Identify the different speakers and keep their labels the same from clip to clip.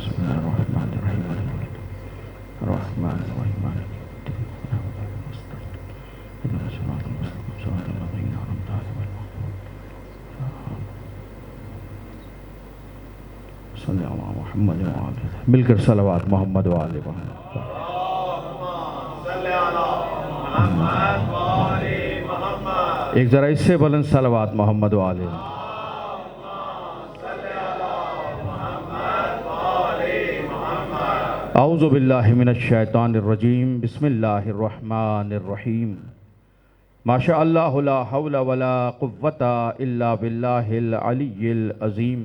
Speaker 1: بسم اللہ الرحمن الرحیم الرحمن الرحیم صلی اللہ محمد وعلی مل کر صلوات محمد وعلی محمد ایک ذرا اس سے بلند صلوات محمد وعلی اعوذ باللہ من الشیطان الرجیم بسم اللہ الرحمن الرحیم ما شاء اللہ لا حول ولا قوة الا باللہ العلی العظیم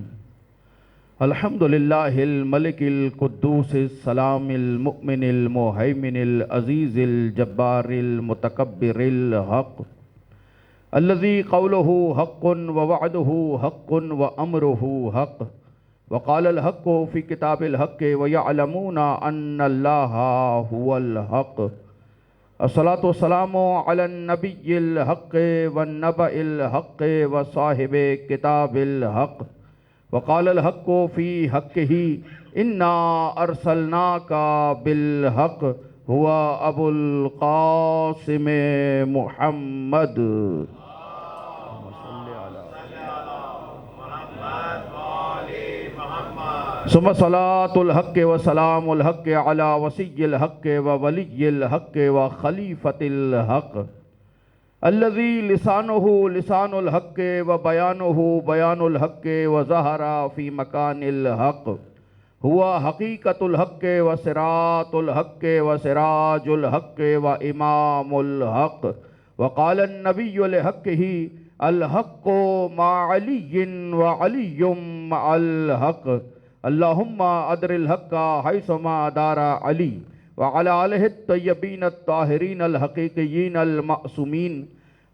Speaker 1: الحمد للہ الملک القدوس السلام المؤمن المہیمن العزیز الجبار المتکبر الحق الذي قوله حق ووعده حق وامره حق وقال الحق في كتاب الحق ويعلمون ان الله هو الحق الصلاة والسلام على النبي الحق والنبأ الحق وصاحب كتاب الحق وقال الحق في حقه إنا أرسلناك بالحق هو أبو القاسم محمد ثم صلاة الحق وسلام الحق على وصي الحق وولي الحق وخليفة الحق الذي لسانه لسان الحق وبيانه بيان الحق وظهر في مكان الحق هو حقيقة الحق وصراط الحق وسراج الحق وإمام الحق وقال النبي لحقه الحق مع علي وعلي مع الحق اللهم أدر الحق حيثما دار علي وعلى آله الطيبين الطاهرين الحقيقيين المعصومين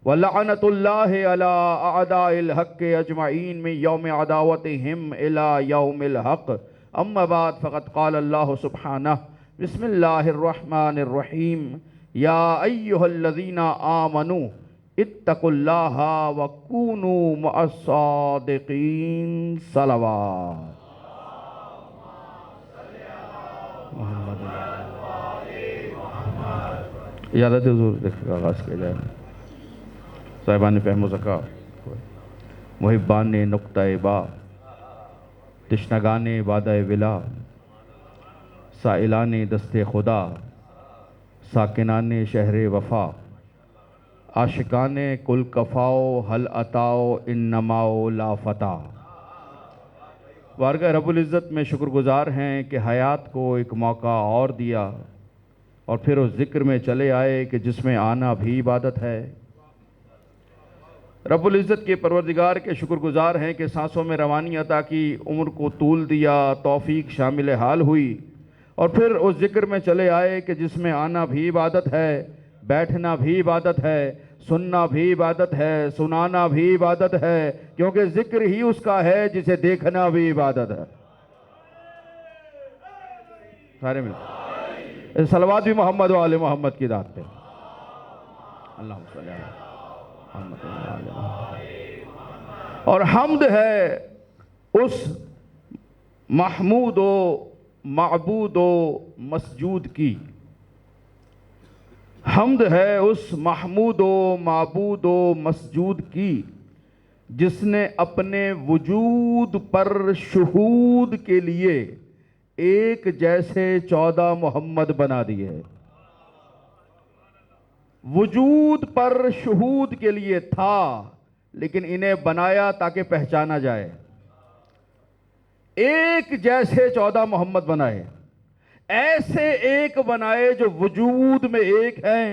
Speaker 1: ولعنة الله على أعداء الحق أجمعين من يوم عداوتهم إلى يوم الحق أما بعد فقد قال الله سبحانه بسم الله الرحمن الرحيم يا أيها الذين آمنوا اتقوا الله وكونوا مع الصادقين صلوات اجازت حضور دیکھ کا آغاز کیا جائے صاحبان فہم و ذکا محبان نقطہ با تشنگان وعدہ ولا سائلان دست خدا ساکنان شہر وفا عاشقان کل کفاؤ حل عطاؤ انماؤ لا فتح بارگاہ رب العزت میں شکر گزار ہیں کہ حیات کو ایک موقع اور دیا اور پھر اس ذکر میں چلے آئے کہ جس میں آنا بھی عبادت ہے۔ رب العزت کے پروردگار کے شکر گزار ہیں کہ سانسوں میں روانی عطا کی، عمر کو طول دیا، توفیق شامل حال ہوئی اور پھر اس ذکر میں چلے آئے کہ جس میں آنا بھی عبادت ہے، بیٹھنا بھی عبادت ہے، سننا بھی عبادت ہے، سنانا بھی عبادت ہے، کیونکہ ذکر ہی اس کا ہے جسے دیکھنا بھی عبادت ہے۔ سارے ملتے صلوات بھی محمد و آل محمد کی ذات پہ۔ اللہم صلی اللہ محمد و آل محمد۔ اور حمد ہے اس محمود و معبود و مسجود کی، حمد ہے اس محمود و معبود و مسجود کی جس نے اپنے وجود پر شہود کے لیے ایک جیسے 14 محمد بنا دیے۔ وجود پر شہود کے لیے تھا لیکن انہیں بنایا تاکہ پہچانا جائے، ایک جیسے 14 محمد بنائے، ایسے ایک بنائے جو وجود میں ایک ہیں،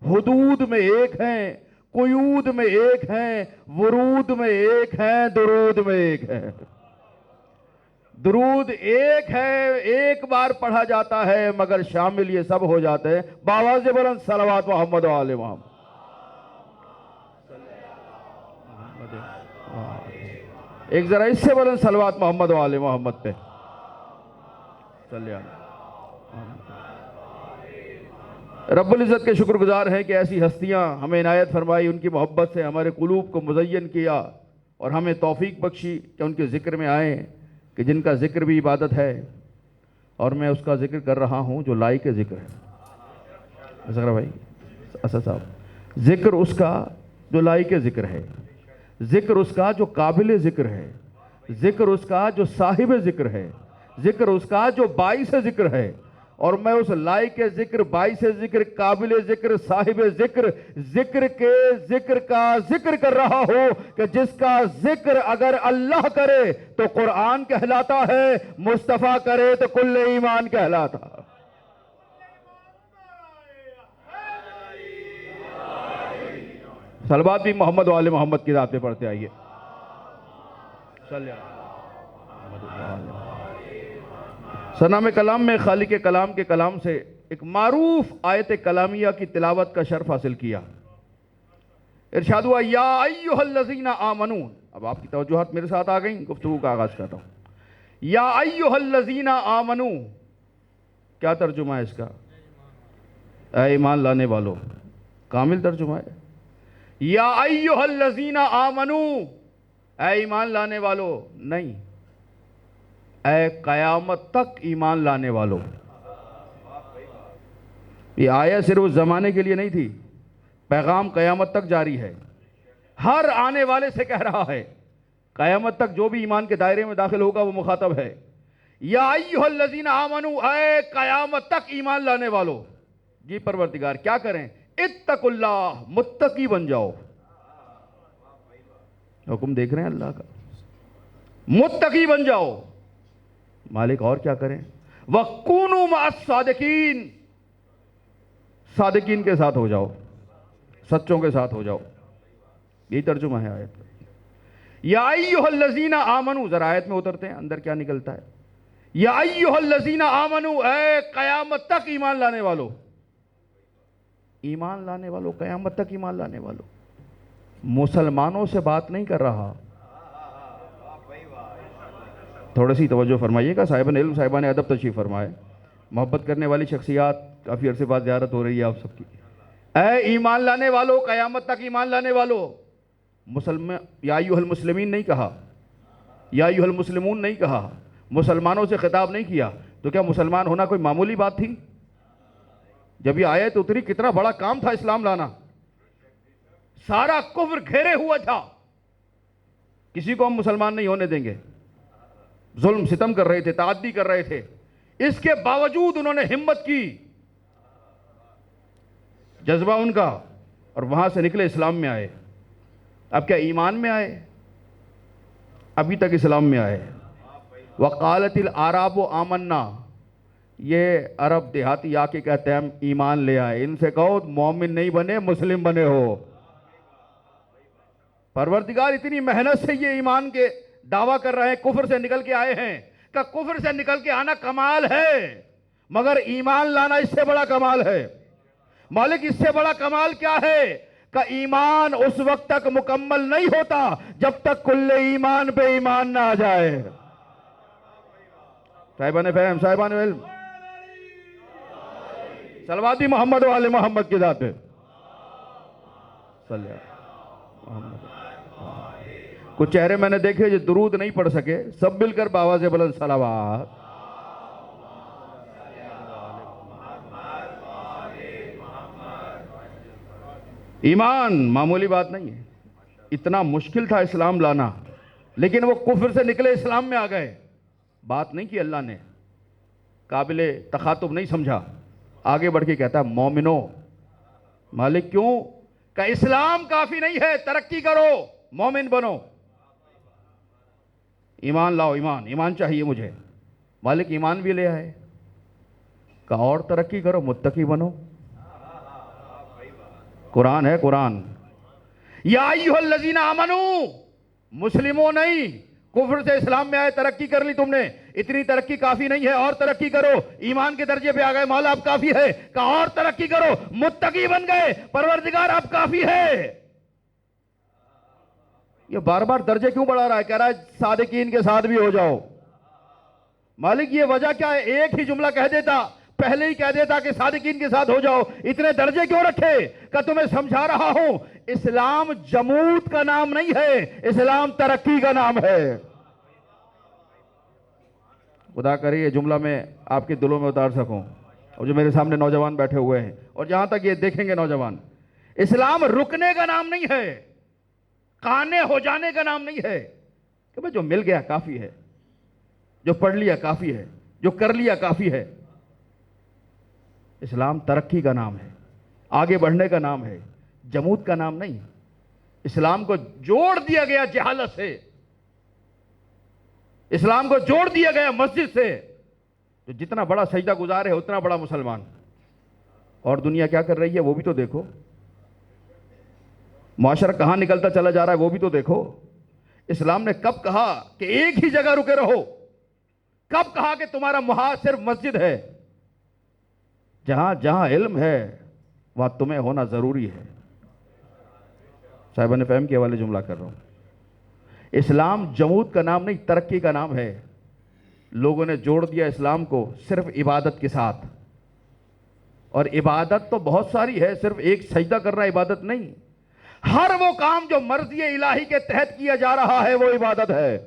Speaker 1: حدود میں ایک ہیں، قیود میں ایک ہیں، ورود میں ایک ہیں، درود میں ایک ہے۔ درود ایک ہے، ایک بار پڑھا جاتا ہے مگر شامل یہ سب ہو جاتے ہیں۔ بآواز بلند صلوات محمد و آل محمد۔ ایک ذرا اس سے بلند صلوات محمد و آل محمد پہ صلی اللہ۔ رب العزت کے شکر گزار ہیں کہ ایسی ہستیاں ہمیں عنایت فرمائی، ان کی محبت سے ہمارے قلوب کو مزین کیا اور ہمیں توفیق بخشی کہ ان کے ذکر میں آئیں، کہ جن کا ذکر بھی عبادت ہے، اور میں اس کا ذکر کر رہا ہوں جو لائق ذکر ہے. اصغر بھائی، اسد صاحب، ذکر اس کا جو لائق ذکر ہے، ذکر اس کا جو قابل ذکر ہے، ذکر اس کا جو صاحب ذکر ہے، ذکر اس کا جو باعث ذکر ہے. اور میں اس لائق ذکر، باعث ذکر، قابل ذکر، صاحب ذکر، ذکر کے ذکر کا ذکر کر رہا ہوں کہ جس کا ذکر اگر اللہ کرے تو قرآن کہلاتا ہے، مصطفیٰ کرے تو کل ایمان کہلاتا. صلوات بھی محمد و آل محمد کی ذات پہ پڑھتے آئیے. سنام کلام میں خالق کلام کے کلام سے ایک معروف آیت کلامیہ کی تلاوت کا شرف حاصل کیا. ارشاد ہوا یا ایھا الذین آمنو. اب آپ کی توجہات میرے ساتھ آ گئیں، گفتگو کا آغاز کرتا ہوں. یا ایھا الذین آمنو، کیا ترجمہ ہے اس کا؟ اے ایمان لانے والو. کامل ترجمہ ہے. یا ایھا الذین آمنو، اے ایمان لانے والو نہیں، اے قیامت تک ایمان لانے والو. یہ آیت صرف اس زمانے کے لیے نہیں تھی، پیغام قیامت تک جاری ہے. ہر آنے والے سے کہہ رہا ہے، قیامت تک جو بھی ایمان کے دائرے میں داخل ہوگا وہ مخاطب ہے. یا ایھا الذین آمنو، اے قیامت تک ایمان لانے والو. جی پروردگار کیا کریں؟ اتقوا اللہ، متقی بن جاؤ. حکم دیکھ رہے ہیں اللہ کا، متقی بن جاؤ. مالک اور کیا کریں؟ وَكُونُوا مَعَ الصَّادِقِينَ، صادقین کے ساتھ ہو جاؤ، سچوں کے ساتھ ہو جاؤ. یہی ترجمہ ہے آیت کا. یا ایھا الذین آمنو، ذرا آیت میں اترتے ہیں اندر کیا نکلتا ہے. یا ایھا الذین آمنو، اے قیامت تک ایمان لانے والو. ایمان لانے والو، قیامت تک ایمان لانے والو. مسلمانوں سے بات نہیں کر رہا. تھوڑا سی توجہ فرمائیے گا. صاحبان علم، صاحبان ادب تشریف فرمائے. محبت کرنے والی شخصیات، کافی عرصے بعد زیارت ہو رہی ہے آپ سب کی. اے ایمان لانے والو، قیامت تک ایمان لانے والو. یا ایھا المسلمین نہیں کہا، یا ایھا المسلمون نہیں کہا، مسلمانوں سے خطاب نہیں کیا. تو کیا مسلمان ہونا کوئی معمولی بات تھی؟ جب یہ آیت اتری کتنا بڑا کام تھا اسلام لانا. سارا کفر گھیرے ہوا تھا، کسی کو ہم مسلمان نہیں ہونے دیں گے. ظلم ستم کر رہے تھے، تعدی کر رہے تھے. اس کے باوجود انہوں نے ہمت کی، جذبہ ان کا، اور وہاں سے نکلے اسلام میں آئے. اب کیا ایمان میں آئے؟ ابھی تک اسلام میں آئے. وقالت الاعراب آمنا، یہ عرب دیہاتی آ کے کہتے ہیں ہم ایمان لے آئے. ان سے کہو مومن نہیں بنے، مسلم بنے ہو. پروردگار اتنی محنت سے یہ ایمان کے دعویٰ کر رہے ہیں، کفر سے نکل کے آئے ہیں. کہ کفر سے نکل کے آنا کمال ہے، مگر ایمان لانا اس سے بڑا کمال ہے. مالک اس سے بڑا کمال کیا ہے؟ کہ ایمان اس وقت تک مکمل نہیں ہوتا جب تک کل ایمان پہ ایمان نہ آ جائے. صاحبان فہم، صاحبان علم، صلوات بھی محمد و آل محمد کی ذات پہ صلی اللہ محمد. کچھ چہرے میں نے دیکھے جو درود نہیں پڑھ سکے، سب مل کر بآواز بلند صلوات. ایمان معمولی بات نہیں ہے. اتنا مشکل تھا اسلام لانا، لیکن وہ کفر سے نکلے اسلام میں آ گئے. بات نہیں کی اللہ نے، قابل تخاطب نہیں سمجھا. آگے بڑھ کے کہتا ہے مومنو. مالک کیوں؟ کہ اسلام کافی نہیں ہے، ترقی کرو، مومن بنو. ایمان لاؤ، ایمان چاہیے مجھے. مالک ایمان بھی لے آئے. کہ اور ترقی کرو، متقی بنو. قرآن ہے، قرآن. یا ایھا الذین آمنو، مسلموں نہیں، کفر سے اسلام میں آئے، ترقی کر لی تم نے. اتنی ترقی کافی نہیں ہے، اور ترقی کرو. ایمان کے درجے پہ آ گئے، مولا اب کافی ہے. کہ اور ترقی کرو، متقی بن گئے. پروردگار اب کافی ہے. یہ بار بار درجے کیوں بڑھا رہا ہے؟ کہہ رہا ہے صادقین کے ساتھ بھی ہو جاؤ. مالک یہ وجہ کیا ہے؟ ایک ہی جملہ کہہ دیتا، پہلے ہی کہہ دیتا کہ صادقین کے ساتھ ہو جاؤ. اتنے درجے کیوں رکھے؟ کہ تمہیں سمجھا رہا ہوں اسلام جمود کا نام نہیں ہے، اسلام ترقی کا نام ہے. خدا کرے یہ جملہ میں آپ کے دلوں میں اتار سکوں، اور جو میرے سامنے نوجوان بیٹھے ہوئے ہیں اور جہاں تک یہ دیکھیں گے نوجوان، اسلام رکنے کا نام نہیں ہے، قانے ہو جانے کا نام نہیں ہے کہ بھئی جو مل گیا کافی ہے، جو پڑھ لیا کافی ہے، جو کر لیا کافی ہے۔ اسلام ترقی کا نام ہے، آگے بڑھنے کا نام ہے، جمود کا نام نہیں۔ اسلام کو جوڑ دیا گیا جہالت سے، اسلام کو جوڑ دیا گیا مسجد سے۔ تو جتنا بڑا سجدہ گزار ہے اتنا بڑا مسلمان، اور دنیا کیا کر رہی ہے وہ بھی تو دیکھو، معاشرہ کہاں نکلتا چلا جا رہا ہے وہ بھی تو دیکھو۔ اسلام نے کب کہا کہ ایک ہی جگہ رکے رہو؟ کب کہا کہ تمہارا محاذ صرف مسجد ہے؟ جہاں جہاں علم ہے وہاں تمہیں ہونا ضروری ہے۔ صاحبان فہم کے حوالے جملہ کر رہا ہوں۔ اسلام جمود کا نام نہیں، ترقی کا نام ہے۔ لوگوں نے جوڑ دیا اسلام کو صرف عبادت کے ساتھ، اور عبادت تو بہت ساری ہے، صرف ایک سجدہ کرنا عبادت نہیں۔ ہر وہ کام جو مرضی الہی کے تحت کیا جا رہا ہے وہ عبادت ہے۔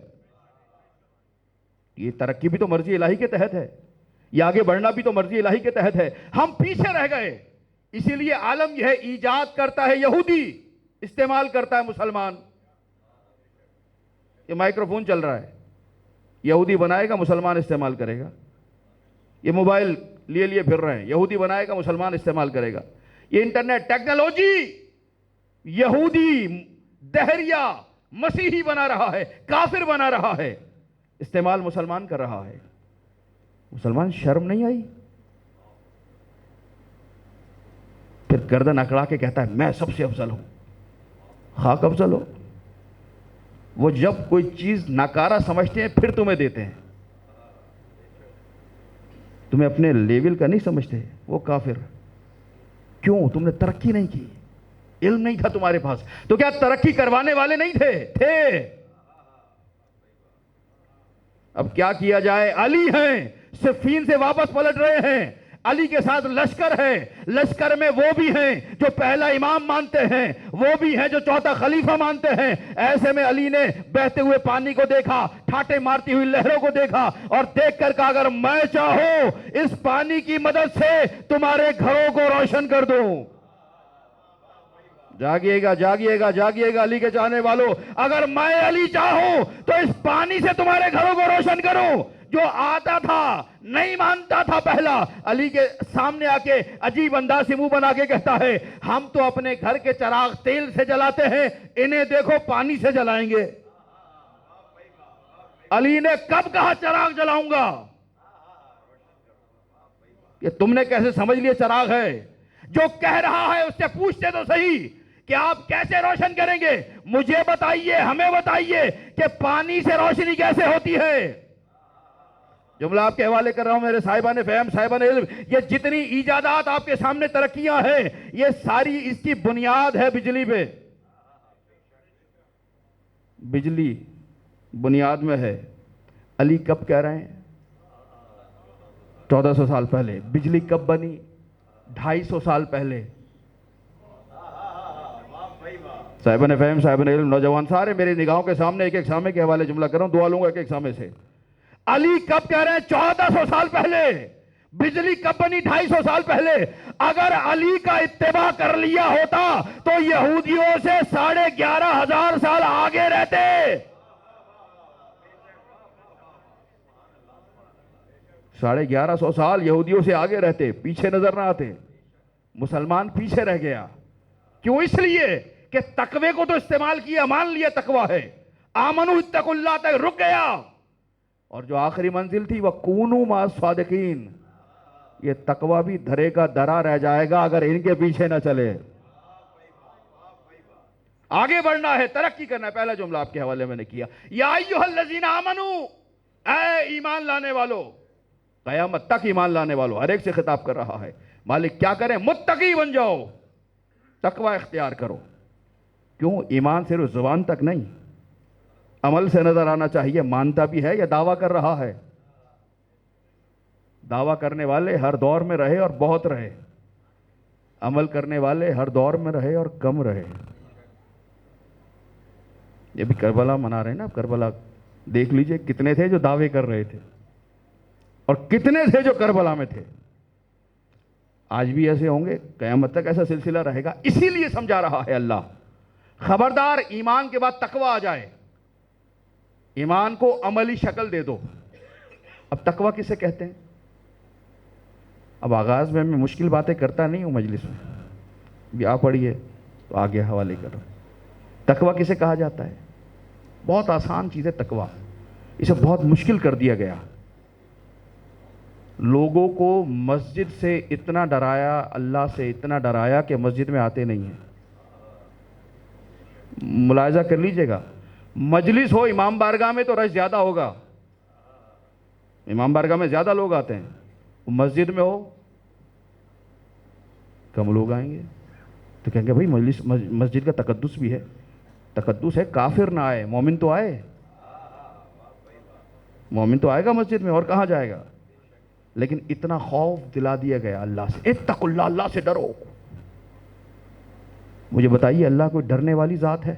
Speaker 1: یہ ترقی بھی تو مرضی الہی کے تحت ہے، یہ آگے بڑھنا بھی تو مرضی الہی کے تحت ہے۔ ہم پیچھے رہ گئے، اسی لیے عالم یہ ایجاد کرتا ہے یہودی، استعمال کرتا ہے مسلمان۔ یہ مائکروفون چل رہا ہے، یہودی بنائے گا مسلمان استعمال کرے گا۔ یہ موبائل لیے پھر رہے ہیں، یہودی بنائے گا مسلمان استعمال کرے گا۔ یہ انٹرنیٹ ٹیکنالوجی یہودی، دہریہ، مسیحی بنا رہا ہے، کافر بنا رہا ہے، استعمال مسلمان کر رہا ہے۔ مسلمان شرم نہیں آئی؟ پھر گردن اکڑا کے کہتا ہے میں سب سے افضل ہوں۔ خاک افضل ہو؟ وہ جب کوئی چیز ناکارہ سمجھتے ہیں پھر تمہیں دیتے ہیں، تمہیں اپنے لیول کا نہیں سمجھتے، وہ کافر۔ کیوں؟ تم نے ترقی نہیں کی، علم نہیں تھا تمہارے پاس۔ تو کیا ترقی کروانے والے نہیں تھے؟ اب کیا کیا جائے؟ علی ہیں، صفین سے واپس پلٹ رہے ہیں، علی کے ساتھ لشکر ہے، لشکر میں وہ بھی ہیں جو پہلا امام مانتے ہیں، وہ بھی ہیں جو چوتھا خلیفہ مانتے ہیں۔ ایسے میں علی نے بہتے ہوئے پانی کو دیکھا، ٹھاٹے مارتی ہوئی لہروں کو دیکھا، اور دیکھ کر کہا اگر میں چاہوں اس پانی کی مدد سے تمہارے گھروں کو روشن کر دوں۔ جاگیے گا جاگیے گا جاگیے گا علی کے چاہنے والوں، اگر میں علی چاہوں تو اس پانی سے تمہارے گھروں کو روشن کروں۔ جو آتا تھا نہیں مانتا تھا پہلا، علی کے سامنے آ کے عجیب انداز سے منہ بنا کے کہتا ہے ہم تو اپنے گھر کے چراغ تیل سے جلاتے ہیں، انہیں دیکھو پانی سے جلائیں گے۔ علی نے کب کہا چراغ جلاؤں گا؟ یہ تم نے کیسے سمجھ لیا چراغ ہے؟ جو کہہ رہا ہے اس سے پوچھتے تو صحیح کہ آپ کیسے روشن کریں گے؟ مجھے بتائیے، ہمیں بتائیے کہ پانی سے روشنی کیسے ہوتی ہے؟ جملہ آپ کے حوالے کر رہا ہوں میرے صاحبان فہم، صاحبان علم، یہ جتنی ایجادات آپ کے سامنے ترقیاں ہیں یہ ساری اس کی بنیاد ہے بجلی پہ۔ بجلی بنیاد میں ہے۔ علی کب کہہ رہے ہیں؟ 1400 سال پہلے۔ بجلی کب بنی؟ 250 سال پہلے۔ صاحبان فہم، صاحبان علم، نوجوان سارے میری نگاہوں کے سامنے ایک ایک سامنے کے حوالے جملہ کر رہا ہوں، دعا لوں گا ایک ایک سامنے سے۔ علی کب کہہ رہے ہیں؟ 1400 سال پہلے۔ بجلی کب بنی؟ 250 سال پہلے۔ اگر علی کا اتباع کر لیا ہوتا تو یہودیوں سے 11,500 سال آگے رہتے۔ 1150 سال یہودیوں سے آگے رہتے، پیچھے نظر نہ آتے۔ مسلمان پیچھے رہ گیا۔ کیوں؟ اس لیے کہ تقوی کو تو استعمال کیا، مان لیا تقوی ہے، آمنو اتقوا اللہ تک رک گیا، اور جو آخری منزل تھی وہ کونوا مع الصادقین، یہ تقوی بھی دھرے کا دھرا رہ جائے گا اگر ان کے پیچھے نہ چلے۔ آگے بڑھنا ہے، ترقی کرنا ہے۔ پہلا جملہ آپ کے حوالے میں نے کیا، یا ایھا الذین آمنو، اے ایمان لانے والو، قیامت تک ایمان لانے والو، ہر ایک سے خطاب کر رہا ہے۔ مالک کیا کریں؟ متقی بن جاؤ، تقوی اختیار کرو۔ کیوں؟ ایمان صرف زبان تک نہیں، عمل سے نظر آنا چاہیے۔ مانتا بھی ہے یا دعویٰ کر رہا ہے؟ دعویٰ کرنے والے ہر دور میں رہے اور بہت رہے، عمل کرنے والے ہر دور میں رہے اور کم رہے۔ یہ بھی کربلا منا رہے ہیں نا، کربلا دیکھ لیجئے کتنے تھے جو دعوے کر رہے تھے، اور کتنے تھے جو کربلا میں تھے. آج بھی ایسے ہوں گے, قیامت تک ایسا سلسلہ رہے گا. اسی لیے سمجھا رہا ہے اللہ, خبردار ایمان کے بعد تقوی آ جائے, ایمان کو عملی شکل دے دو. اب تقوی کسے کہتے ہیں؟ اب آغاز میں مشکل باتیں کرتا نہیں ہوں مجلس میں, بھی آپ پڑھیے تو آگے حوالے کرو. تقوی کسے کہا جاتا ہے؟ بہت آسان چیز ہے تقوی, اسے بہت مشکل کر دیا گیا. لوگوں کو مسجد سے اتنا ڈرایا, اللہ سے اتنا ڈرایا کہ مسجد میں آتے نہیں ہیں. ملاحظہ کر لیجئے گا, مجلس ہو امام بارگاہ میں تو رش زیادہ ہوگا, امام بارگاہ میں زیادہ لوگ آتے ہیں. مسجد میں ہو کم لوگ آئیں گے. تو کہیں گے بھائی مسجد کا تقدس بھی ہے. تقدس ہے, کافر نہ آئے, مومن تو آئے. مومن تو آئے گا مسجد میں, اور کہاں جائے گا؟ لیکن اتنا خوف دلا دیا گیا اللہ سے, اتقوا اللہ, اللہ سے ڈرو. مجھے بتائیے اللہ کوئی ڈرنے والی ذات ہے؟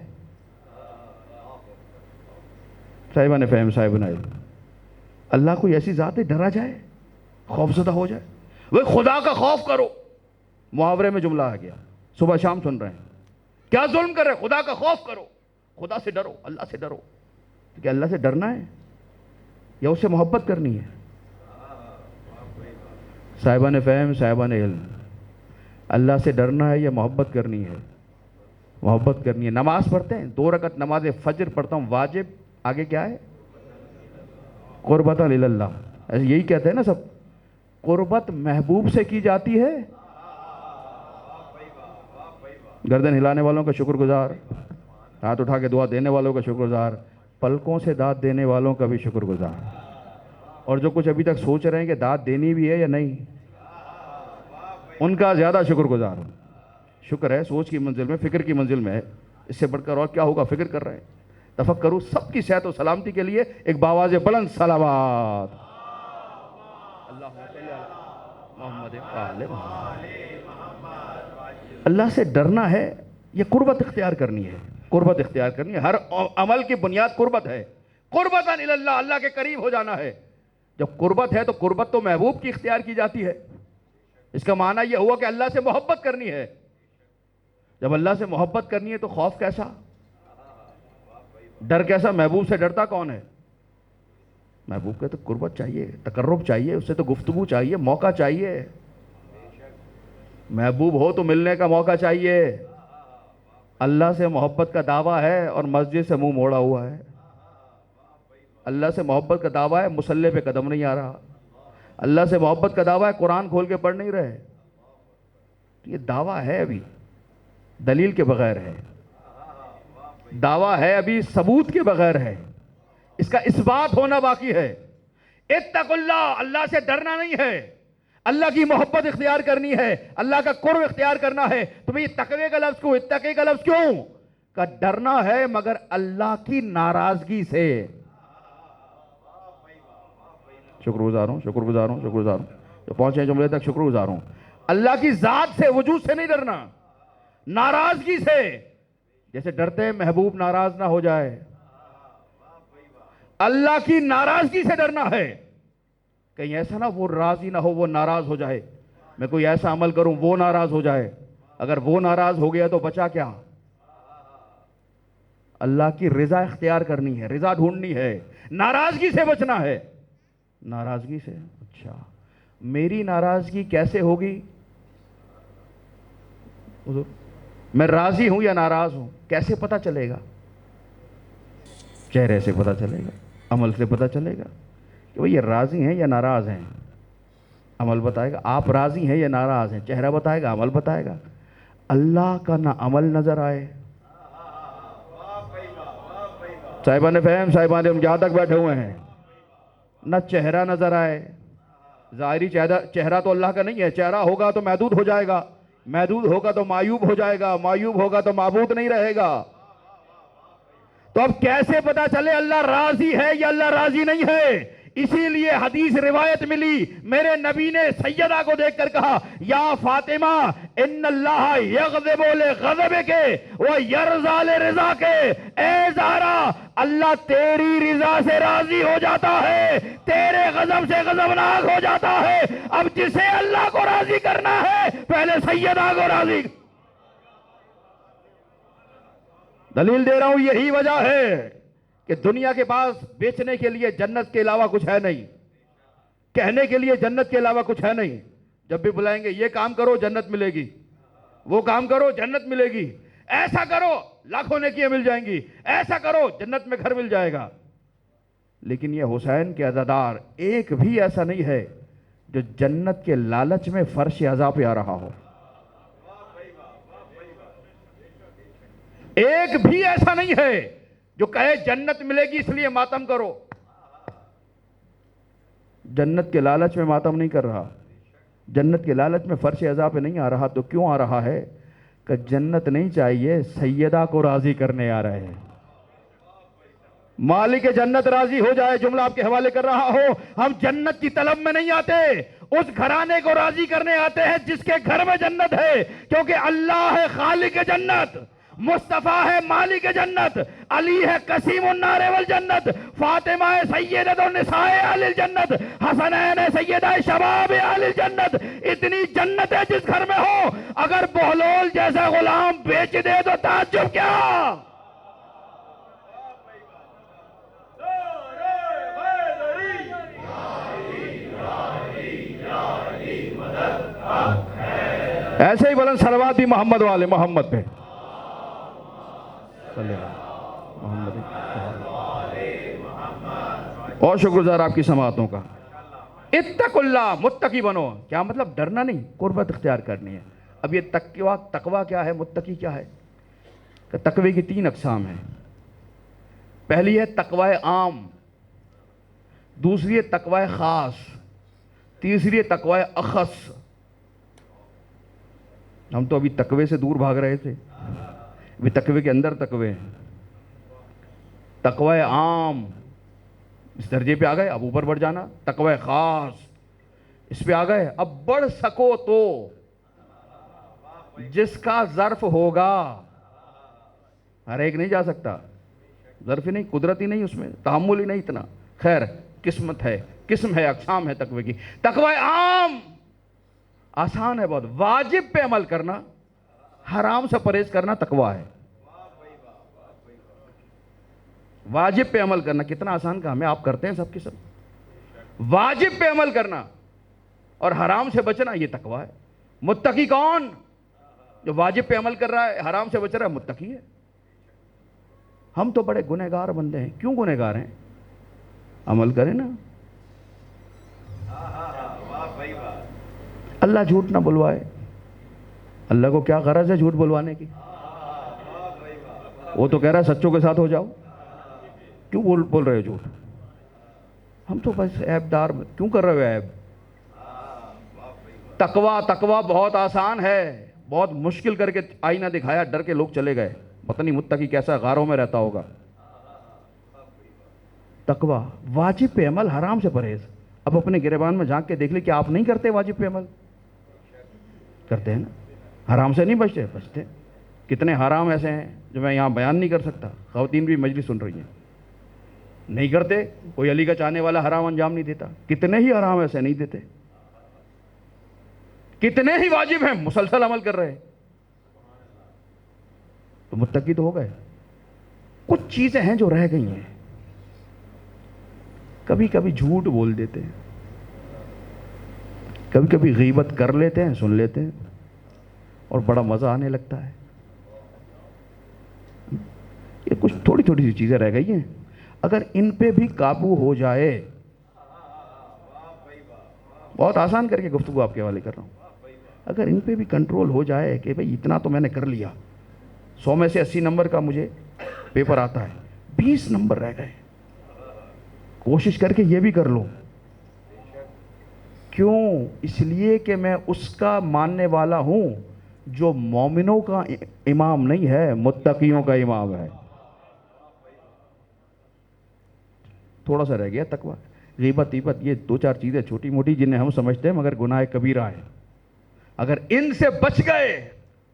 Speaker 1: صاحبان فہم, صاحبان علم, اللہ کوئی ایسی ذات ہے ڈرا جائے, خوف زدہ ہو جائے؟ وہ خدا کا خوف کرو, محاورے میں جملہ آ گیا, صبح شام سن رہے ہیں. کیا ظلم کر رہے؟ خدا کا خوف کرو, خدا سے ڈرو, اللہ سے ڈرو. تو کیا اللہ سے ڈرنا ہے یا اس سے محبت کرنی ہے؟ صاحبان فہم, صاحبان علم, اللہ سے ڈرنا ہے یا محبت کرنی ہے؟ محبت کرنی ہے. نماز پڑھتے ہیں, 2 رکعت نماز فجر پڑھتا ہوں واجب, آگے کیا ہے؟ قربت اللہ. ایسے یہی کہتے ہیں نا سب, قربت محبوب سے کی جاتی ہے. گردن ہلانے والوں کا شکر گزار, ہاتھ اٹھا کے دعا دینے والوں کا شکر گزار, پلکوں سے داد دینے والوں کا بھی شکر گزار, اور جو کچھ ابھی تک سوچ رہے ہیں کہ داد دینی بھی ہے یا نہیں, ان کا زیادہ شکر گزار ہوں. شکر ہے سوچ کی منزل میں, فکر کی منزل میں ہے, اس سے بڑھ کر اور کیا ہوگا؟ فکر کر رہے ہیں. تفکروا, سب کی صحت و سلامتی کے لیے ایک باواز بلند صلوات. محمد آل محمد. اللہ سے ڈرنا ہے یہ قربت اختیار کرنی ہے, قربت اختیار کرنی ہے. ہر عمل کی بنیاد قربت ہے. قربتاً الی اللہ, اللہ کے قریب ہو جانا ہے. جب قربت ہے تو قربت تو محبوب کی اختیار کی جاتی ہے. اس کا معنی یہ ہوا کہ اللہ سے محبت کرنی ہے. جب اللہ سے محبت کرنی ہے تو خوف کیسا, ڈر کیسا؟ محبوب سے ڈرتا کون ہے؟ محبوب کا تو قربت چاہیے, تقرب چاہیے, اس سے تو گفتگو چاہیے, موقع چاہیے. محبوب ہو تو ملنے کا موقع چاہیے. اللہ سے محبت کا دعویٰ ہے اور مسجد سے منہ موڑا ہوا ہے. اللہ سے محبت کا دعویٰ ہے, مصلی پہ قدم نہیں آ رہا. اللہ سے محبت کا دعویٰ ہے, قرآن کھول کے پڑھ نہیں رہے. یہ دعویٰ ہے ابھی دلیل کے بغیر ہے, دعویٰ ہے ابھی ثبوت کے بغیر ہے, اس کا اثبات ہونا باقی ہے. اتقوا اللہ, اللہ سے ڈرنا نہیں ہے, اللہ کی محبت اختیار کرنی ہے, اللہ کا قرب اختیار کرنا ہے. تو یہ تقوی کا لفظ کیوں, اتقی کا لفظ کیوں؟ کہ ڈرنا ہے مگر اللہ کی ناراضگی سے. شکر گزار ہوں, شکر گزار ہوں, شکر گزار ہوں, جو پہنچے جملے تک شکر گزار ہوں. اللہ کی ذات سے, وجود سے نہیں ڈرنا, ناراضگی سے. جیسے ڈرتے ہیں محبوب ناراض نہ ہو جائے, اللہ کی ناراضگی سے ڈرنا ہے. کہیں ایسا نہ وہ راضی نہ ہو, وہ ناراض ہو جائے. میں کوئی ایسا عمل کروں وہ ناراض ہو جائے, اگر وہ ناراض ہو گیا تو بچا کیا؟ اللہ کی رضا اختیار کرنی ہے, رضا ڈھونڈنی ہے, ناراضگی سے بچنا ہے. ناراضگی سے, اچھا میری ناراضگی کیسے ہوگی؟ حضور میں راضی ہوں یا ناراض ہوں کیسے پتہ چلے گا؟ چہرے سے پتہ چلے گا, عمل سے پتہ چلے گا کہ وہ یہ راضی ہیں یا ناراض ہیں. عمل بتائے گا آپ راضی ہیں یا ناراض ہیں, چہرہ بتائے گا, عمل بتائے گا. اللہ کا نہ عمل نظر آئے. صاحبان فہم, صاحبان ہم جہاں تک بیٹھے ہوئے ہیں, نہ چہرہ نظر آئے. ظاہری چہرہ تو اللہ کا نہیں ہے, چہرہ ہوگا تو محدود ہو جائے گا, محدود ہوگا تو معیوب ہو جائے گا, معیوب ہوگا تو معبود نہیں رہے گا. تو اب کیسے پتا چلے اللہ راضی ہے یا اللہ راضی نہیں ہے؟ اسی لیے حدیث روایت ملی, میرے نبی نے سیدہ کو دیکھ کر کہا, یا فاطمہ ان اللہ یغضب لغضبک و یرضا لرضاک. اے زہرا اللہ تیری رضا سے راضی ہو جاتا ہے، تیرے غضب سے غضبناک ہو جاتا ہے۔ اب جسے اللہ کو راضی کرنا ہے پہلے سیدہ کو راضی۔ دلیل دے رہا ہوں، یہی وجہ ہے کہ دنیا کے پاس بیچنے کے لیے جنت کے علاوہ کچھ ہے نہیں، کہنے کے لیے جنت کے علاوہ کچھ ہے نہیں۔ جب بھی بلائیں گے یہ کام کرو جنت ملے گی، وہ کام کرو جنت ملے گی، ایسا کرو لاکھوں نیکیاں مل جائیں گی، ایسا کرو جنت میں گھر مل جائے گا۔ لیکن یہ حسین کے عزادار ایک بھی ایسا نہیں ہے جو جنت کے لالچ میں فرش عزا پہ آ رہا ہو، ایک بھی ایسا نہیں ہے جو کہے جنت ملے گی اس لیے ماتم کرو۔ جنت کے لالچ میں ماتم نہیں کر رہا، جنت کے لالچ میں فرش عزا پہ نہیں آ رہا، تو کیوں آ رہا ہے؟ کہ جنت نہیں چاہیے، سیدہ کو راضی کرنے آ رہے ہیں۔ مالک جنت راضی ہو جائے، جملہ آپ کے حوالے کر رہا ہو، ہم جنت کی طلب میں نہیں آتے، اس گھرانے کو راضی کرنے آتے ہیں جس کے گھر میں جنت ہے، کیونکہ اللہ ہے خالق جنت، مصطفیٰ ہے مالک جنت، علی ہے قسیم النار والجنت، فاطمہ ہے سیدۃ النساء اہل الجنت، حسنین ہے سیدہ شباب اہل الجنت۔ اتنی جنت ہے جس گھر میں ہو، اگر بہلول جیسا غلام بیچ دے تو تعجب کیا؟ ایسے ہی بلند صلوات بھی محمد والے محمد پہ محمد۔ اور شکر گزار آپ کی سماعتوں کا۔ اتقوا اللہ، متقی بنو، کیا مطلب؟ ڈرنا نہیں، قربت اختیار کرنی ہے۔ اب یہ تقوی کیا ہے، متقی کیا ہے؟ کہ تقوی کی 3 اقسام ہیں۔ پہلی ہے تقوی عام، دوسری ہے تقوی خاص، تیسری ہے تقوی اخص۔ ہم تو ابھی تقوی سے دور بھاگ رہے تھے، ابھی تقوی کے اندر تقوی ہیں۔ تقوی عام اس درجے پہ آ گئے، اب اوپر بڑھ جانا۔ تقوی خاص اس پہ آ گئے، اب بڑھ سکو تو جس کا ظرف ہوگا، ہر ایک نہیں جا سکتا، ظرف ہی نہیں، قدرتی نہیں، اس میں تحمل ہی نہیں اتنا۔ خیر، قسمت ہے، قسم ہے، اقسام ہے تقوی کی۔ تقوی عام آسان ہے بہت، واجب پہ عمل کرنا، حرام سے پرہیز کرنا تقوی ہے۔ واجب پہ عمل کرنا کتنا آسان کام ہے، آپ کرتے ہیں سب کے سب۔ واجب پہ عمل کرنا اور حرام سے بچنا، یہ تقوی ہے۔ متقی کون؟ جو واجب پہ عمل کر رہا ہے، حرام سے بچ رہا ہے، متقی ہے۔ ہم تو بڑے گنہگار بندے ہیں، کیوں گنہگار ہیں؟ عمل کریں نا۔ اللہ جھوٹ نہ بلوائے، اللہ کو کیا غرض ہے جھوٹ بلوانے کی؟ وہ تو کہہ رہا ہے سچوں کے ساتھ ہو جاؤ، کیوں بول رہے ہو جھوٹ؟ ہم تو بس عیب دار، کیوں کر رہے ہو عیب؟ تقوی بہت آسان ہے، بہت مشکل کر کے آئینہ دکھایا، ڈر کے لوگ چلے گئے، پتہ نہیں متقی کیسا غاروں میں رہتا ہوگا۔ تقوی واجب پہ عمل، حرام سے پرہیز۔ اب اپنے گریبان میں جھانک کے دیکھ لیں کہ آپ نہیں کرتے واجب پہ عمل؟ کرتے ہیں نا، حرام سے نہیں بچتے۔ کتنے حرام ایسے ہیں جو میں یہاں بیان نہیں کر سکتا، خواتین بھی مجلس سن رہی ہیں، نہیں کرتے، کوئی علی کا چاہنے والا حرام انجام نہیں دیتا، کتنے ہی حرام ایسے نہیں دیتے، کتنے ہی واجب ہیں مسلسل عمل کر رہے ہیں، تو متقی تو ہو گئے۔ کچھ چیزیں ہیں جو رہ گئی ہیں، کبھی کبھی جھوٹ بول دیتے ہیں، کبھی کبھی غیبت کر لیتے ہیں، سن لیتے ہیں اور بڑا مزہ آنے لگتا ہے۔ یہ کچھ تھوڑی تھوڑی سی چیزیں رہ گئی ہیں، اگر ان پہ بھی قابو ہو جائے، بہت آسان کر کے گفتگو آپ کے حوالے کر رہا ہوں، اگر ان پہ بھی کنٹرول ہو جائے کہ بھئی اتنا تو میں نے کر لیا، 100 میں سے 80 نمبر کا مجھے پیپر آتا ہے، 20 نمبر رہ گئے، کوشش کر کے یہ بھی کر لو۔ کیوں؟ اس لیے کہ میں اس کا ماننے والا ہوں جو مومنوں کا امام نہیں ہے، متقیوں کا امام ہے۔ تھوڑا سا رہ گیا تقویٰ، غیبت عیبت، یہ 2-4 چیزیں چھوٹی موٹی جنہیں ہم سمجھتے ہیں مگر گناہ کبیرہ ہیں، اگر ان سے بچ گئے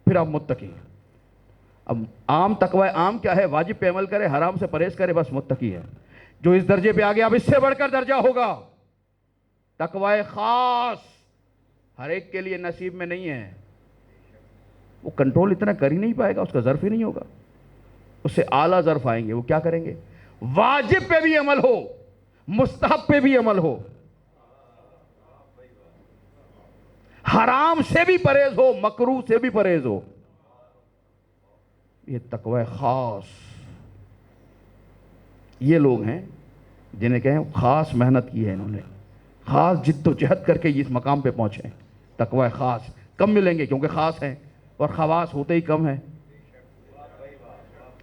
Speaker 1: پھر آپ متقی ہیں۔ اب عام تقوی عام کیا ہے؟ واجب پہ عمل کرے، حرام سے پرہیز کرے، بس متقی ہے. جو اس درجے پہ آ گیا اب اس سے بڑھ کر درجہ ہوگا. تقوی خاص ہر ایک کے لیے نصیب میں نہیں ہے. وہ کنٹرول اتنا کر ہی نہیں پائے گا، اس کا ظرف ہی نہیں ہوگا. اس سے اعلیٰ ظرف آئیں گے. وہ کیا کریں گے؟ واجب پہ بھی عمل ہو، مستحب پہ بھی عمل ہو، حرام سے بھی پرہیز ہو، مکروہ سے بھی پرہیز ہو. یہ تقوی خاص. یہ لوگ ہیں جنہیں کہیں خاص محنت کی ہے، انہوں نے خاص جد و جہد کر کے اس مقام پہ پہنچے ہیں. تقوی خاص کم ملیں گے کیونکہ خاص ہیں، اور خواص ہوتے ہی کم ہیں.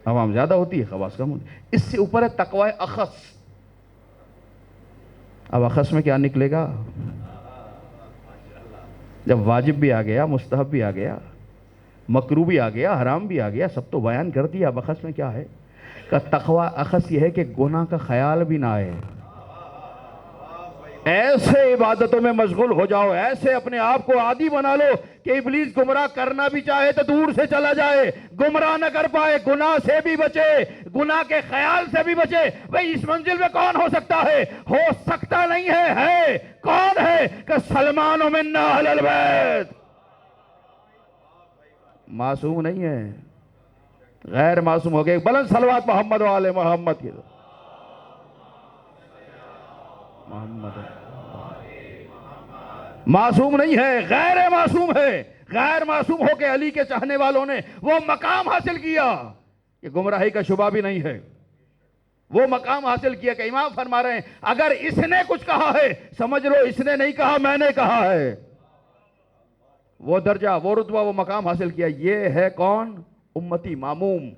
Speaker 1: عوام زیادہ ہوتی ہے، خواص کم ہوتی ہے. اس سے اوپر ہے تقوی اخص. اب اخص میں کیا نکلے گا؟ جب واجب بھی آ گیا، مستحب بھی آ گیا، مکروہ بھی آ گیا، حرام بھی آ گیا، سب تو بیان کر دیا. اب اخص میں کیا ہے؟ کہ تقوی اخص یہ ہے کہ گناہ کا خیال بھی نہ آئے. ایسے عبادتوں میں مشغول ہو جاؤ، ایسے اپنے آپ کو عادی بنا لو کہ ابلیس گمراہ کرنا بھی چاہے تو دور سے چلا جائے، گمراہ نہ کر پائے. گناہ سے بھی بچے، گناہ کے خیال سے بھی بچے. بھئی اس منزل میں کون ہو سکتا ہے؟ ہو سکتا نہیں ہے کون ہے؟ کہ سلمان منا اہل البیت. معصوم نہیں ہے، غیر معصوم ہو گئے. بلند صلوات محمد و آل محمد کی. محمد معصوم نہیں ہے، غیر معصوم ہے. غیر معصوم ہو کے علی کے چاہنے والوں نے وہ مقام حاصل کیا کہ گمراہی کا شبہ بھی نہیں ہے. وہ مقام حاصل کیا کہ امام فرما رہے ہیں اگر اس نے کچھ کہا ہے سمجھ لو اس نے نہیں کہا، میں نے کہا ہے. وہ درجہ، وہ رتبہ، وہ مقام حاصل کیا. یہ ہے کون؟ امتی معموم.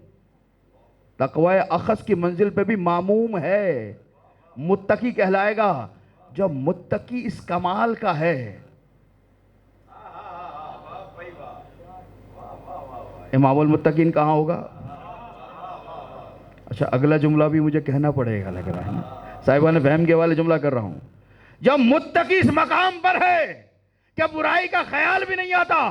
Speaker 1: تقوی اخص کی منزل پہ بھی معموم ہے. متقی کہلائے گا جب متقی اس کمال کا ہے. امام المتقین کہاں ہوگا؟ اچھا اگلا جملہ بھی مجھے کہنا پڑے گا، لگ رہا ہے صاحبان فہم کے والے جملہ کر رہا ہوں. جب متقی اس مقام پر ہے کہ برائی کا خیال بھی نہیں آتا،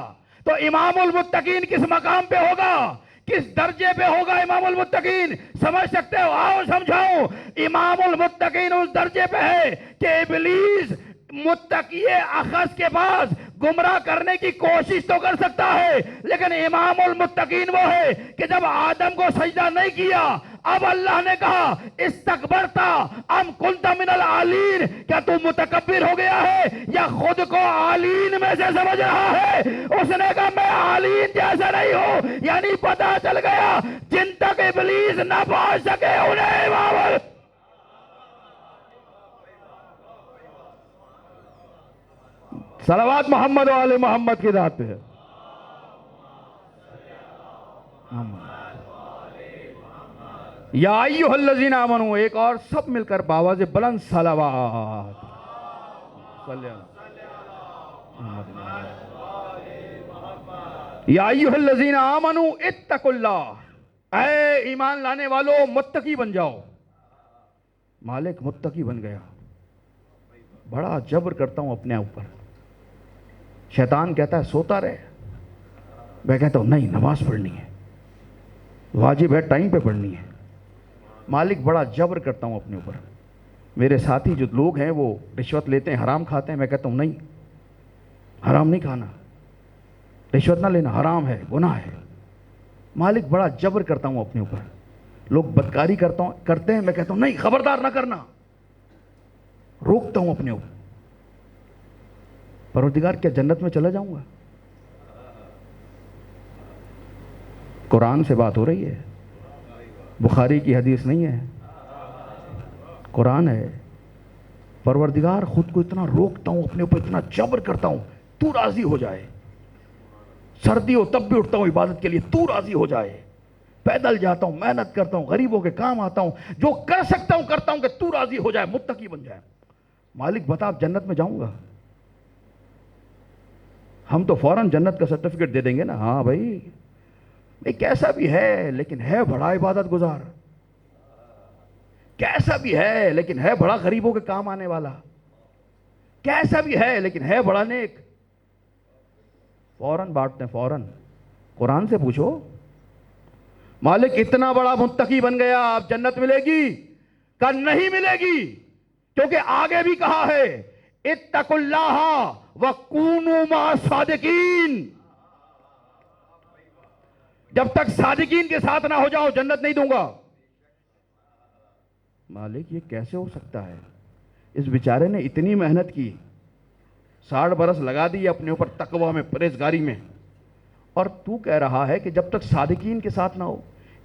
Speaker 1: تو امام المتقین کس مقام پہ ہوگا؟ کس درجے پہ ہوگا امام المتقین؟ سمجھ سکتے ہو؟ آؤ سمجھاؤں. امام المتقین اس درجے پہ ہے کہ ابلیس متقی اخذ کے پاس گمراہ کرنے کی کوشش تو کر سکتا ہے، لیکن امام المتقین وہ ہے کہ جب آدم کو سجدہ نہیں کیا، اب اللہ نے کہا استکبرتا ام کنت من العالین، کیا تو متکبر ہو گیا ہے یا خود کو عالین میں سے سمجھ رہا ہے؟ اس نے کہا میں عالین جیسا نہیں ہوں. یعنی پتا چل گیا جن تک ابلیس نہ پہنچ سکے انہیں امام صلوات محمد و آل محمد کی ذات پہ. یا ایھا الذین آمنوا، ایک اور سب مل کر بآواز بلند صلوات. یا ایھا الذین آمنوا اتقوا اللہ، اے ایمان لانے والو متقی بن جاؤ. مالک متقی بن گیا. بڑا جبر کرتا ہوں اپنے اوپر. شیطان کہتا ہے سوتا رہے، میں کہتا ہوں نہیں نماز پڑھنی ہے، واجب ہے ٹائم پہ پڑھنی ہے. مالک بڑا جبر کرتا ہوں اپنے اوپر. میرے ساتھی جو لوگ ہیں وہ رشوت لیتے ہیں، حرام کھاتے ہیں، میں کہتا ہوں نہیں حرام نہیں کھانا، رشوت نہ لینا، حرام ہے، گناہ ہے. مالک بڑا جبر کرتا ہوں اپنے اوپر. لوگ بدکاری کرتے ہیں، میں کہتا ہوں نہیں خبردار نہ کرنا، روکتا ہوں اپنے اوپر. پروردگار کیا جنت میں چلا جاؤں گا؟ قرآن سے بات ہو رہی ہے، بخاری کی حدیث نہیں ہے، قرآن ہے. پروردگار خود کو اتنا روکتا ہوں اپنے اوپر، اتنا جبر کرتا ہوں تو راضی ہو جائے. سردی ہو تب بھی اٹھتا ہوں عبادت کے لیے تو راضی ہو جائے. پیدل جاتا ہوں، محنت کرتا ہوں، غریبوں کے کام آتا ہوں، جو کر سکتا ہوں کرتا ہوں کہ تو راضی ہو جائے، متقی بن جائے. مالک بتا آپ جنت میں جاؤں گا؟ ہم تو فوراً جنت کا سرٹیفکیٹ دے دیں گے نا. ہاں بھائی کیسا بھی ہے لیکن ہے بڑا عبادت گزار، کیسا بھی ہے لیکن ہے بڑا غریبوں کے کام آنے والا، کیسا بھی ہے لیکن ہے بڑا نیک. فوراً بانٹتے ہیں فوراً. قرآن سے پوچھو مالک اتنا بڑا متقی بن گیا، اب جنت ملے گی؟ کہ نہیں ملے گی، کیونکہ آگے بھی کہا ہے اتقوا اللہ وکونوا مع الصادقین، جب تک صادقین کے ساتھ نہ ہو جاؤ جنت نہیں دوں گا۔ مالک یہ کیسے ہو سکتا ہے؟ اس بیچارے نے اتنی محنت کی، 60 برس لگا دی اپنے اوپر تقوی میں، پرہیزگاری میں، اور تو کہہ رہا ہے کہ جب تک صادقین کے ساتھ نہ ہو،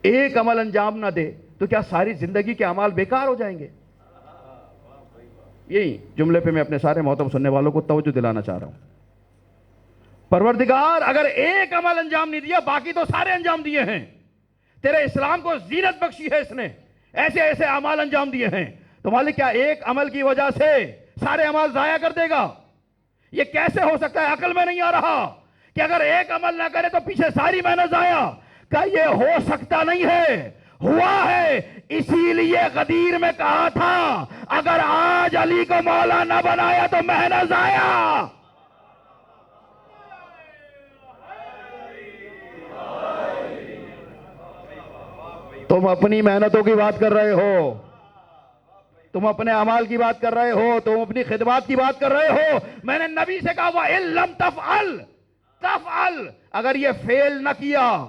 Speaker 1: ایک عمل انجام نہ دے تو کیا ساری زندگی کے اعمال بیکار ہو جائیں گے؟ یہی جملے پہ میں اپنے سارے محترم سننے والوں کو توجہ دلانا چاہ رہا ہوں۔ پروردگار اگر ایک عمل انجام نہیں دیا، باقی تو سارے انجام دیے ہیں، تیرے اسلام کو زینت بخشی ہے اس نے، ایسے ایسے اعمال انجام دیے ہیں، تو مالک کیا ایک عمل کی وجہ سے سارے اعمال ضائع کر دے گا؟ یہ کیسے ہو سکتا ہے؟ عقل میں نہیں آ رہا کہ اگر ایک عمل نہ کرے تو پیچھے ساری محنت ضائع، کہ یہ ہو سکتا نہیں ہے، ہوا ہے۔ اسی لیے غدیر میں کہا تھا اگر آج علی کو مولا نہ بنایا تو محنت ضائع۔ تم اپنی محنتوں کی بات کر رہے ہو، تم اپنے اعمال کی بات کر رہے ہو، تم اپنی خدمات کی بات کر رہے ہو۔ میں نے نبی سے کہا وَإِن لَمْ تَفْعَلْ، اگر یہ فیل نہ کیا،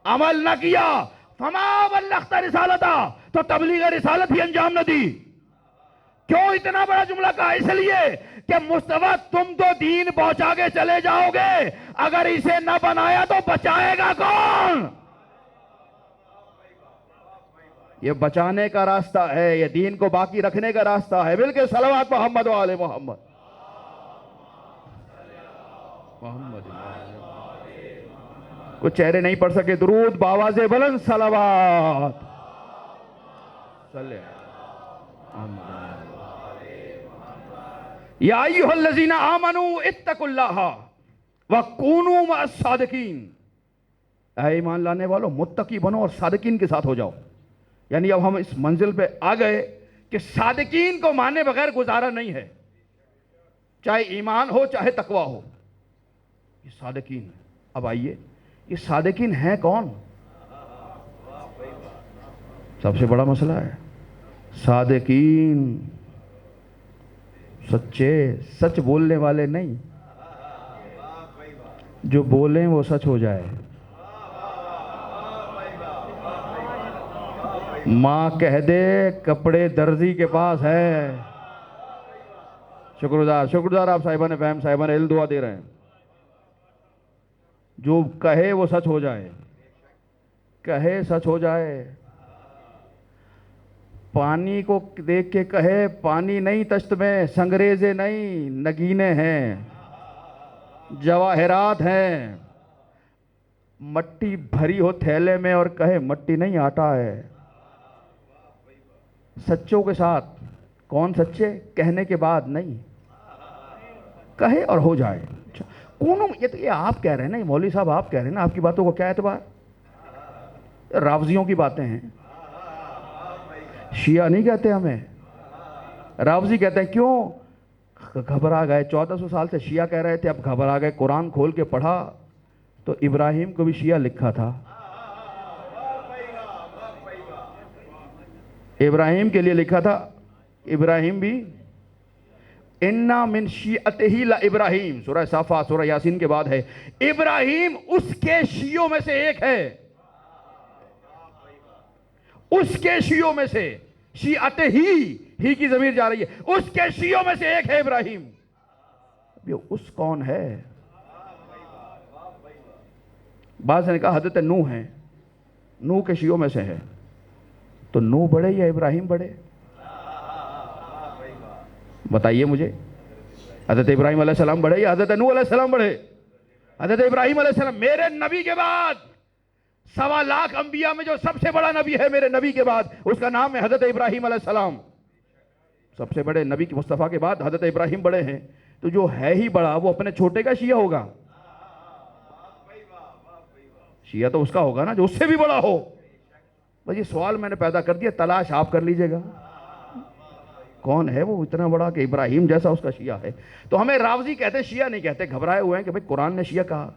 Speaker 1: عمل نہ کیا، فَمَا بَلَّغْتَ رِسَالَتَهُ، تو تبلیغ رسالت بھی انجام نہ دی۔ کیوں اتنا بڑا جملہ کہا؟ اس لیے کہ مصطفیٰ تم تو دین پہنچا کے چلے جاؤ گے، اگر اسے نہ بنایا تو بچائے گا کون؟ یہ بچانے کا راستہ ہے، یہ دین کو باقی رکھنے کا راستہ ہے۔ بلکہ صلوات محمد و آل محمد۔ کچھ چہرے نہیں پڑھ سکے درود بآواز بلند صلوات۔ یا ایھا الذین آمنوا اتقوا اللہ وکونوا مع الصادقین، اے ایمان لانے والو متقی بنو اور صادقین کے ساتھ ہو جاؤ۔ یعنی اب ہم اس منزل پہ آ گئے کہ صادقین کو مانے بغیر گزارا نہیں ہے، چاہے ایمان ہو چاہے تقوی ہو۔ یہ صادقین، اب آئیے یہ صادقین ہیں کون؟ سب سے بڑا مسئلہ ہے صادقین، سچے، سچ بولنے والے نہیں، جو بولیں وہ سچ ہو جائے۔ ماں کہہ دے کپڑے درزی کے پاس ہے۔ شکردار آپ صاحبان فہم، صاحبان علم دعا دے رہے ہیں۔ جو کہے وہ سچ ہو جائے، کہے سچ ہو جائے۔ پانی کو دیکھ کے کہے پانی نہیں تشت میں، سنگریزے نہیں نگینے ہیں، جواہرات ہیں۔ مٹی بھری ہو تھیلے میں اور کہے مٹی نہیں آٹا ہے۔ سچوں کے ساتھ، کون سچے؟ کہنے کے بعد نہیں، کہے اور ہو جائے۔ کونوں یہ آپ کہہ رہے ہیں نا، یہ مولوی صاحب آپ کہہ رہے ہیں نا، آپ کی باتوں کو کیا اعتبار؟ رافضیوں کی باتیں ہیں، شیعہ نہیں کہتے ہمیں، رافضی کہتے ہیں۔ کیوں؟ گھبرا گئے، 1400 سال سے شیعہ کہہ رہے تھے، اب گھبرا گئے، قرآن کھول کے پڑھا تو ابراہیم کو بھی شیعہ لکھا تھا، ابراہیم کے لیے لکھا تھا، ابراہیم بھی اِنَّا مِن شِیعَتِهِ لَإِبْرَاہِیم، سورہ صافات سورہ یاسین کے بعد ہے، ابراہیم اس کے شیعوں میں سے ایک ہے، اس کے شیعوں میں سے، شیعتہ ہی کی ضمیر جا رہی ہے، اس کے شیعوں میں سے ایک ہے ابراہیم۔ اس کون ہے؟ بعض نے کہا حضرت نوح ہے، نوح کے شیعوں میں سے ہے، تو نوح بڑے یا ابراہیم بڑے؟ بتائیے مجھے، حضرت ابراہیم علیہ السلام بڑھے یا حضرت نوح علیہ السلام بڑھے؟ حضرت ابراہیم علیہ السلام، میرے نبی کے بعد 1.25 لاکھ انبیاء میں جو سب سے بڑا نبی ہے میرے نبی کے بعد، اس کا نام ہے حضرت ابراہیم علیہ السلام۔ سب سے بڑے نبی کے مصطفیٰ کے بعد حضرت ابراہیم بڑے ہیں، تو جو ہے ہی بڑا وہ اپنے چھوٹے کا شیعہ ہوگا؟ شیعہ تو اس کا ہوگا نا جو اس سے بھی بڑا ہو۔ بس یہ سوال میں نے پیدا کر دیا، تلاش آپ کر لیجئے گا کون ہے وہ اتنا بڑا کہ ابراہیم جیسا اس کا شیعہ ہے۔ تو ہمیں رافضی کہتے، شیعہ نہیں کہتے، گھبرائے ہوئے ہیں کہ بھئی قرآن نے شیعہ کہا،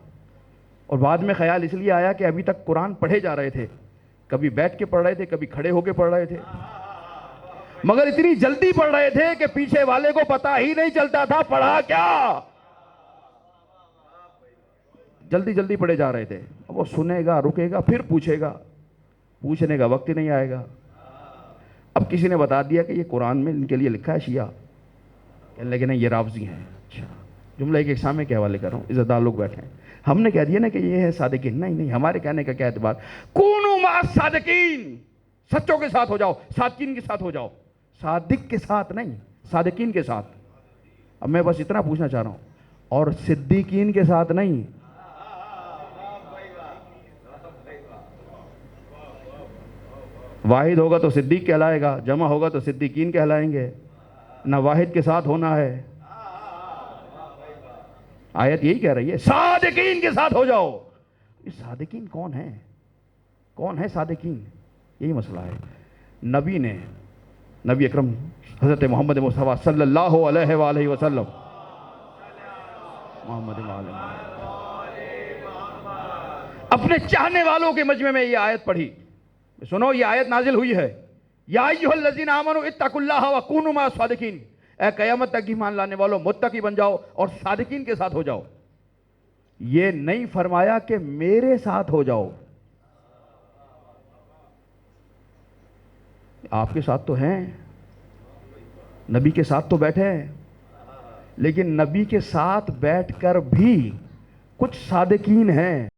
Speaker 1: اور بعد میں خیال اس لیے آیا کہ ابھی تک قرآن پڑھے جا رہے تھے، کبھی بیٹھ کے پڑھ رہے تھے، کبھی کھڑے ہو کے پڑھ رہے تھے، مگر اتنی جلدی پڑھ رہے تھے کہ پیچھے والے کو پتا ہی نہیں چلتا تھا پڑھا کیا، جلدی جلدی پڑھے جا رہے تھے۔ وہ سنے گا، رکے گا، پھر پوچھے گا، پوچھنے کا وقت ہی نہیں آئے گا۔ اب کسی نے بتا دیا کہ یہ قرآن میں ان کے لیے لکھا ہے شیعہ، کہنے لگے نہیں یہ رافضی ہیں۔ اچھا، جملہ ایک سامنے کے حوالے کر رہا ہوں، عزت دار لوگ بیٹھے ہیں، ہم نے کہہ دیا نا کہ یہ ہے صادقین، نہیں نہیں، ہمارے کہنے کا کیا اعتبار، کونوا مع الصادقین، سچوں کے ساتھ ہو جاؤ، صادقین کے ساتھ ہو جاؤ، صادق کے ساتھ نہیں، صادقین کے ساتھ۔ اب میں بس اتنا پوچھنا چاہ رہا ہوں، اور صدیقین کے ساتھ نہیں۔ واحد ہوگا تو صدیق کہلائے گا، جمع ہوگا تو صدیقین کہلائیں گے، نہ واحد کے ساتھ ہونا ہے۔ آیت یہی کہہ رہی ہے صادقین کے ساتھ ہو جاؤ۔ یہ صادقین کون ہیں؟ کون ہے صادقین؟ یہی مسئلہ ہے۔ نبی نے، نبی اکرم حضرت محمد مصطفیٰ صلی اللہ علیہ وآلہ وسلم، محمد اپنے چاہنے والوں کے مجمع میں یہ آیت پڑھی۔ سنو، یہ آیت نازل ہوئی ہے، یا ایھا الذین آمنوا اتقوا اللہ وکونوا مع الصادقین، اے قیامت تک ایمان لانے والوں متقی بن جاؤ اور صادقین کے ساتھ ہو جاؤ۔ یہ نہیں فرمایا کہ میرے ساتھ ہو جاؤ۔ آپ کے ساتھ تو ہیں، نبی کے ساتھ تو بیٹھے ہیں، لیکن نبی کے ساتھ بیٹھ کر بھی کچھ صادقین ہیں